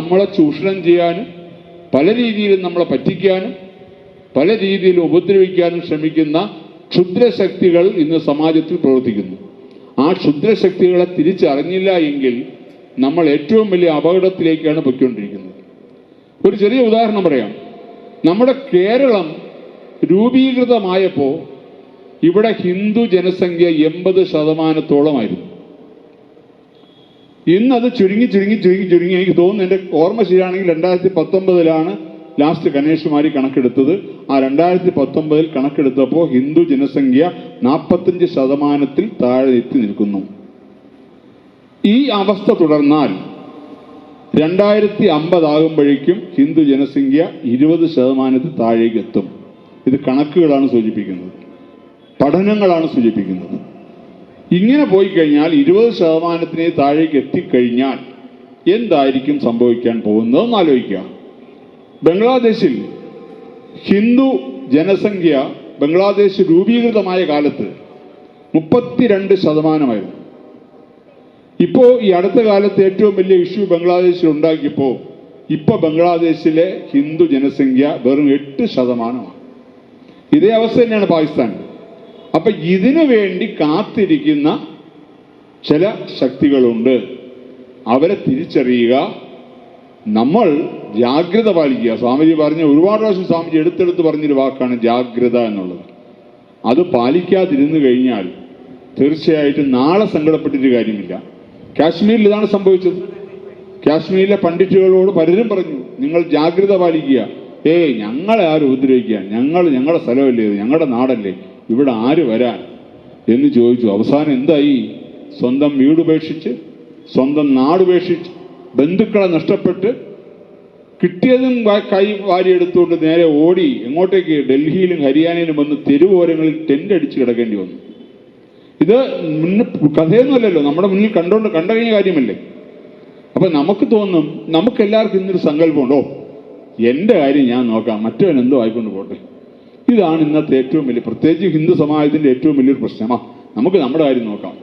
നമ്മളെ ചൂഷണം ചെയ്യാനും പല രീതിയിലും നമ്മളെ പറ്റിക്കാനും പല രീതിയിലും ഉപദ്രവിക്കാനും ശ്രമിക്കുന്ന ക്ഷുദ്രശക്തികൾ ഇന്ന് സമാജത്തിൽ പ്രവർത്തിക്കുന്നു. ആ ക്ഷുദ്രശക്തികളെ തിരിച്ചറിഞ്ഞില്ല എങ്കിൽ നമ്മൾ ഏറ്റവും വലിയ അപകടത്തിലേക്കാണ് പൊയ്ക്കൊണ്ടിരിക്കുന്നത്. ഒരു ചെറിയ ഉദാഹരണം പറയാം. നമ്മുടെ കേരളം രൂപീകൃതമായപ്പോൾ ഇവിടെ ഹിന്ദു ജനസംഖ്യ 80%. ഇന്നത് ചുരുങ്ങി എനിക്ക് തോന്നുന്നു, എൻ്റെ ഓർമ്മ ശരിയാണെങ്കിൽ 2019 ലാസ്റ്റ് കന്യാകുമാരി കണക്കെടുത്തത്. ആ 2019 കണക്കെടുത്തപ്പോൾ ഹിന്ദു ജനസംഖ്യ 45% താഴെ എത്തി നിൽക്കുന്നു. ഈ അവസ്ഥ തുടർന്നാൽ 2050 ആകുമ്പോഴേക്കും ഹിന്ദു ജനസംഖ്യ 20% താഴേക്ക് എത്തും. ഇത് കണക്കുകളാണ് സൂചിപ്പിക്കുന്നത്, പഠനങ്ങളാണ് സൂചിപ്പിക്കുന്നത്. ഇങ്ങനെ പോയി കഴിഞ്ഞാൽ 20% താഴേക്ക് എത്തിക്കഴിഞ്ഞാൽ എന്തായിരിക്കും സംഭവിക്കാൻ പോകുന്നതെന്ന് ആലോചിക്കുക. ബംഗ്ലാദേശിൽ ഹിന്ദു ജനസംഖ്യ ബംഗ്ലാദേശ് രൂപീകൃതമായ കാലത്ത് 32%. ഇപ്പോൾ ഈ അടുത്ത കാലത്ത് ഏറ്റവും വലിയ ഇഷ്യൂ ബംഗ്ലാദേശിൽ ഉണ്ടാക്കിയപ്പോൾ ഇപ്പോൾ ബംഗ്ലാദേശിലെ ഹിന്ദു ജനസംഖ്യ വെറും 8%. ഇതേ അവസ്ഥ തന്നെയാണ് പാകിസ്ഥാൻ. അപ്പൊ ഇതിനു വേണ്ടി കാത്തിരിക്കുന്ന ചില ശക്തികളുണ്ട്. അവരെ തിരിച്ചറിയുക, നമ്മൾ ജാഗ്രത പാലിക്കുക. സ്വാമിജി പറഞ്ഞ ഒരുപാട് പ്രാവശ്യം സ്വാമിജി എടുത്തെടുത്ത് പറഞ്ഞൊരു വാക്കാണ് ജാഗ്രത എന്നുള്ളത്. അത് പാലിക്കാതിരുന്നു കഴിഞ്ഞാൽ തീർച്ചയായിട്ടും നാളെ സങ്കടപ്പെട്ടിട്ട് കാര്യമില്ല. കാശ്മീരിൽ ഇതാണ് സംഭവിച്ചത്. കാശ്മീരിലെ പണ്ഡിറ്റുകളോട് പലരും പറഞ്ഞു, നിങ്ങൾ ജാഗ്രത പാലിക്കുക. ഞങ്ങളെ ആരും ഉപദ്രവിക്കുക, ഞങ്ങളുടെ സ്ഥലമല്ലേ ഇത്, ഞങ്ങളുടെ നാടല്ലേ, ഇവിടെ ആര് വരാൻ എന്ന് ചോദിച്ചു. അവസാനം എന്തായി? സ്വന്തം വീടുപേക്ഷിച്ച്, സ്വന്തം നാടുപേക്ഷിച്ച്, ബന്ധുക്കളെ നഷ്ടപ്പെട്ട്, കിട്ടിയതും കൈ വാരിയെടുത്തുകൊണ്ട് നേരെ ഓടി എങ്ങോട്ടേക്ക്? ഡൽഹിയിലും ഹരിയാനയിലും വന്ന് തെരുവോരങ്ങളിൽ ടെന്റ് അടിച്ച് കിടക്കേണ്ടി വന്നു. ഇത് കഥയൊന്നുമല്ലല്ലോ, നമ്മുടെ മുന്നിൽ കണ്ട കഴിഞ്ഞ കാര്യമല്ലേ. അപ്പൊ നമുക്ക് തോന്നും, നമുക്കെല്ലാവർക്കും ഇന്നൊരു സങ്കല്പമുണ്ടോ, എൻ്റെ കാര്യം ഞാൻ നോക്കാം, മറ്റവൻ എന്തോ ആയിക്കൊണ്ട് പോട്ടെ. ഇതാണ് ഇന്നത്തെ ഏറ്റവും വലിയ, പ്രത്യേകിച്ച് ഹിന്ദു സമാജത്തിന്റെ ഏറ്റവും വലിയൊരു പ്രശ്നമാണ്. നമുക്ക് നമ്മുടെ കാര്യം നോക്കാം.